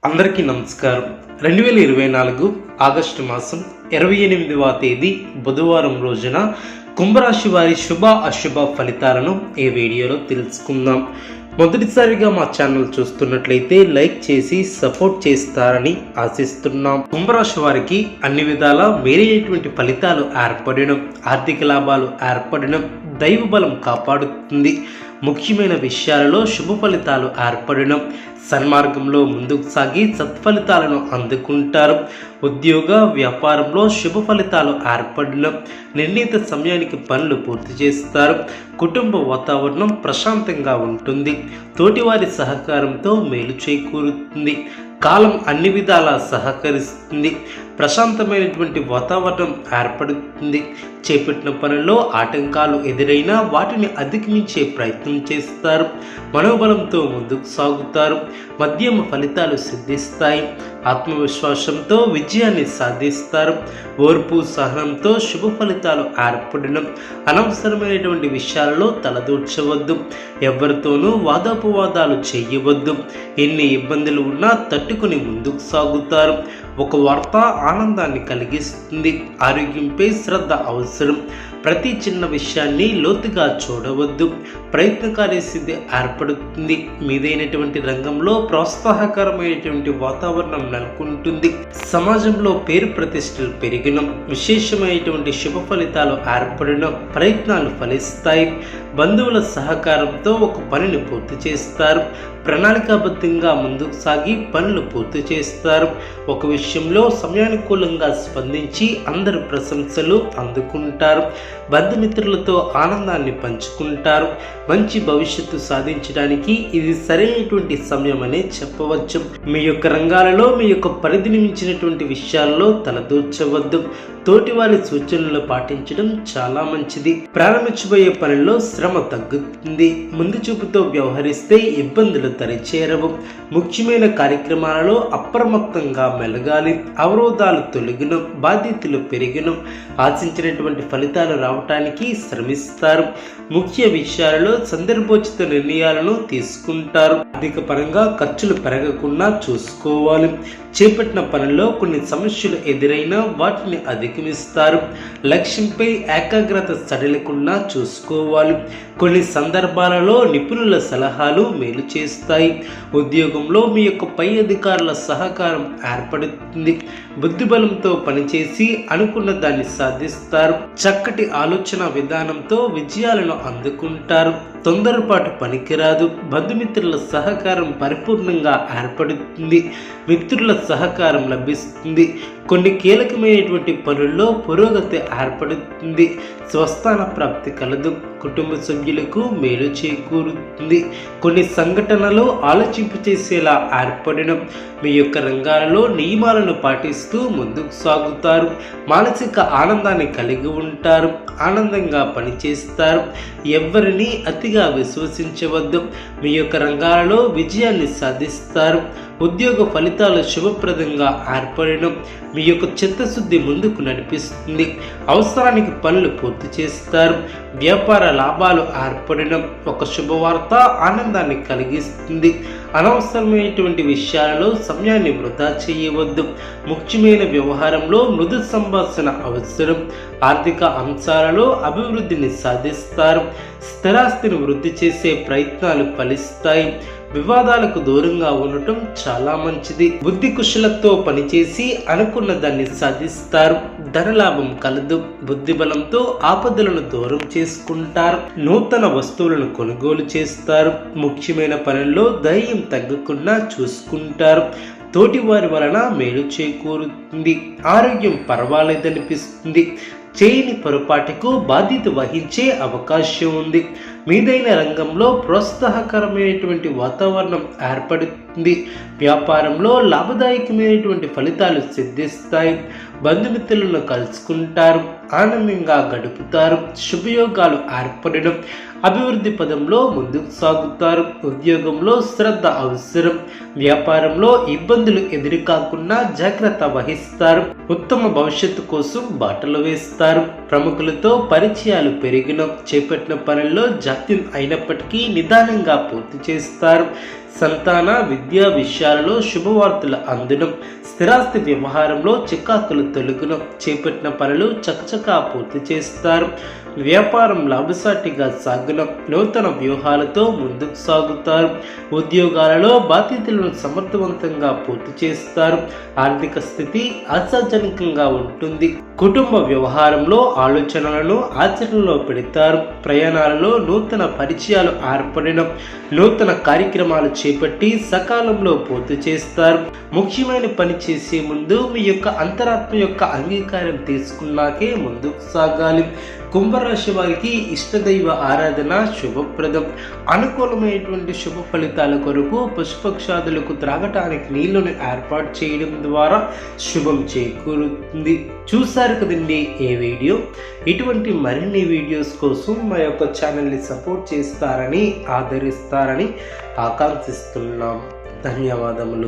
అందరికీ నమస్కారం. 2024 ఆగస్టు మాసం 28వ తేదీ బుధవారం రోజున కుంభరాశి వారి శుభ అశుభ ఫలితాలను ఈ వీడియోలో తెలుసుకుందాం. మొదటిసారిగా మా ఛానల్ చూస్తున్నట్లయితే లైక్ చేసి సపోర్ట్ చేస్తారని ఆశిస్తున్నాం. కుంభరాశి వారికి అన్ని విధాల మేలైనటువంటి ఫలితాలు ఏర్పడడం, ఆర్థిక లాభాలు ఏర్పడడం, దైవ బలం కాపాడుతుంది. ముఖ్యమైన విషయాలలో శుభ ఫలితాలు ఏర్పడడం, సన్మార్గంలో ముందుకు సాగి సత్ఫలితాలను అందుకుంటారు. ఉద్యోగ వ్యాపారంలో శుభ ఫలితాలు ఏర్పడడం, నిర్ణీత సమయానికి పనులు పూర్తి చేస్తారు. కుటుంబ వాతావరణం ప్రశాంతంగా ఉంటుంది. తోటివారి సహకారంతో మేలు చేకూరుతుంది. కాలం అన్ని విధాలా సహకరిస్తుంది. ప్రశాంతమైనటువంటి వాతావరణం ఏర్పడుతుంది. చేపట్టిన పనుల్లో ఆటంకాలు ఎదురైనా వాటిని అధిగమించే ప్రయత్నం చేస్తారు. మనోబలంతో ముందుకు సాగుతారు. మధ్యమ ఫలితాలు సిద్ధిస్తాయి. ఆత్మవిశ్వాసంతో విజయాన్ని సాధిస్తారు. ఓర్పు సహనంతో శుభ ఫలితాలు ఏర్పడడం, అనవసరమైనటువంటి విషయాలలో తలదూర్చవద్దు. ఎవరితోనూ వాదోపవాదాలు చేయవద్దు. ఎన్ని ఇబ్బందులు ఉన్నా తట్టుకుని ముందుకు సాగుతారు. ఒక వార్త ఆనందాన్ని కలిగిస్తుంది. ఆరోగ్యంపై శ్రద్ధ అవసరం. ప్రతి చిన్న విషయాన్ని లోతుగా చూడవద్దు. ప్రయత్నకారి స్థితి ఏర్పడుతుంది. మీదైనటువంటి రంగంలో ప్రోత్సాహకరమైనటువంటి వాతావరణం నెలకొంటుంది. సమాజంలో పేరు ప్రతిష్టలు పెరిగడం, విశేషమైనటువంటి శుభ ఫలితాలు ఏర్పడడం, ప్రయత్నాలు ఫలిస్తాయి. బంధువుల సహకారంతో ఒక పనిని పూర్తి చేస్తారు. ప్రణాళికాబద్ధంగా ముందుకు సాగి పనులు పూర్తి చేస్తారు. ఒక విషయంలో సమయానుకూలంగా స్పందించి అందరి ప్రశంసలు అందుకుంటారు. బంధుమిత్రులతో ఆనందాన్ని పంచుకుంటారు. మంచి భవిష్యత్తు సాధించడానికి ఇది సరైనటువంటి సమయం అనే చెప్పవచ్చు. మీ యొక్క రంగాలలో మీ యొక్క పరిధిని మించినటువంటి విషయాల్లో తలదూర్చవద్దు. తోటివారి సూచనలు పాటించడం చాలా మంచిది. ప్రారంభించబోయే పనుల్లో శ్రమ తగ్గుతుంది. ముందు చూపుతో వ్యవహరిస్తే ఇబ్బందులు తరిచేరవు. ముఖ్యమైన కార్యక్రమాలలో అప్రమత్తంగా మెలగాలి. అవరోధాలు తొలగిన, బాధ్యతలు పెరిగిన, ఆశించినటువంటి ఫలితాలు రావటానికి శ్రమిస్తారు. ముఖ్య విషయాలలో సందర్భోచిత నిర్ణయాలను తీసుకుంటారు. ఆర్థిక పరంగా ఖర్చులు పెరగకుండా చూసుకోవాలి. చేపట్టిన పనుల్లో కొన్ని సమస్యలు ఎదురైనా వాటిని అధిగమిస్తారు. లక్ష్యంపై ఏకాగ్రత సడలకుండా చూసుకోవాలి. కొన్ని సందర్భాలలో నిపుణుల సలహాలు మేలు చేస్తాయి. ఉద్యోగంలో మీ యొక్క పై అధికారుల సహకారం ఏర్పడుతుంది. బుద్ధిబలంతో పనిచేసి అనుకున్న దాన్ని సాధిస్తారు. చక్కటి ఆలోచన విధానంతో విజయాలను అందుకుంటారు. తొందరపాటు పనికిరాదు. బంధుమిత్రుల సహకారం పరిపూర్ణంగా ఏర్పడుతుంది. మిత్రుల సహకారం లభిస్తుంది. కొన్ని కీలకమైనటువంటి పనుల్లో పురోగతి ఏర్పడుతుంది. స్వస్థాన ప్రాప్తి కలదు. కుటుంబ సభ్యులకు మేలు చేకూరుతుంది. కొన్ని సంఘటనలు ఆలోచింపు చేసేలా ఏర్పడడం, మీ యొక్క రంగాలలో నియమాలను పాటిస్తూ ముందుకు సాగుతారు. మానసిక ఆనందాన్ని కలిగి ఉంటారు. ఆనందంగా పనిచేస్తారు. ఎవరిని అతిగా విశ్వసించవద్దు. మీ యొక్క రంగాలలో విజయాన్ని సాధిస్తారు. ఉద్యోగ ఫలితాలు శుభప్రదంగా ఏర్పడడం, మీ యొక్క చిత్తశుద్ధి ముందుకు నడిపిస్తుంది. అవసరానికి పనులు పూర్తి చేస్తారు. వ్యాపార లాభాలు ఏర్పడడం, ఒక శుభవార్త ఆనందాన్ని కలిగిస్తుంది. అనవసరమైనటువంటి విషయాలలో సమయాన్ని వృధా చేయవద్దు. ముఖ్యమైన వ్యవహారంలో మృదు సంభాషణ అవసరం. ఆర్థిక అంశాలలో అభివృద్ధిని సాధిస్తారు. స్థిరాస్తిని వృద్ధి చేసే ప్రయత్నాలు ఫలిస్తాయి. వివాదాలకు దూరంగా ఉండటం చాలా మంచిది. బుద్ధి కుశలతో పనిచేసి అనుకున్న దాన్ని సాధిస్తారు. ధనలాభం కలదు. బుద్ధి బలంతో ఆపదలను దూరం చేసుకుంటారు. నూతన వస్తువులను కొనుగోలు చేస్తారు. ముఖ్యమైన పనుల్లో ధైర్యం తగ్గకుండా చూసుకుంటారు. తోటివారి వలన మేలు చేకూరుతుంది. ఆరోగ్యం పర్వాలేదనిపిస్తుంది. చేయని పొరపాటుకు బాధ్యత వహించే అవకాశం ఉంది. మీదైన రంగంలో ప్రోత్సాహకరమైనటువంటి వాతావరణం ఏర్పడుతుంది. వ్యాపారంలో లాభదాయకమైనటువంటి ఫలితాలు సిద్ధిస్తాయి. బంధుమిత్రులను కలుసుకుంటారు. ఆనందంగా గడుపుతారు. శుభయోగాలు ఏర్పడడం, అభివృద్ధి పదంలో ముందుకు సాగుతారు. ఉద్యోగంలో శ్రద్ధ అవసరం. వ్యాపారంలో ఇబ్బందులు ఎదురుకాకుండా జాగ్రత్త వహిస్తారు. ఉత్తమ భవిష్యత్తు కోసం బాటలు వేస్తారు. ప్రముఖులతో పరిచయాలు పెరిగిన, చేపట్టిన పనుల్లో జాప్యం అయినప్పటికీ నిదానంగా పూర్తి చేస్తారు. సంతాన విద్యా విషయాలలో శుభవార్తలు అందడం, స్థిరాస్తి వ్యవహారంలో చికాకులు తొలగును, చేపట్టిన పనులు చకచకా పూర్తి చేస్తారు. వ్యాపారం లాభసాటిగా సాగును, నూతన వ్యూహాలతో ముందుకు సాగుతారు. ఉద్యోగాలలో బాధ్యతలను సమర్థవంతంగా పూర్తి చేస్తారు. ఆర్థిక స్థితి ఆశాజనకంగా ఉంటుంది. కుటుంబ వ్యవహారంలో ఆలోచనలను ఆచరణలో పెడతారు. ప్రయాణాలలో నూతన పరిచయాలు ఏర్పడడం, నూతన కార్యక్రమాలు చేపట్టి సకాలంలో పూర్తి చేస్తారు. ముఖ్యమైన పని చేసే ముందు మీ యొక్క అంతరాత్మ యొక్క అంగీకారం తీసుకున్నాకే ముందుకు సాగాలి. కుంభరాశి వారికి ఇష్టదైవ ఆరాధన శుభప్రదం. అనుకూలమైనటువంటి శుభ ఫలితాల కొరకు పశుపక్షాదులకు త్రాగటానికి నీళ్లను ఏర్పాటు చేయడం ద్వారా శుభం చేకూరుతుంది. చూశారు కదండి ఈ వీడియో. ఇటువంటి మరిన్ని వీడియోస్ కోసం మా యొక్క ఛానల్ని సపోర్ట్ చేస్తారని, ఆదరిస్తారని ఆకాంక్షిస్తున్నాం. ధన్యవాదములు.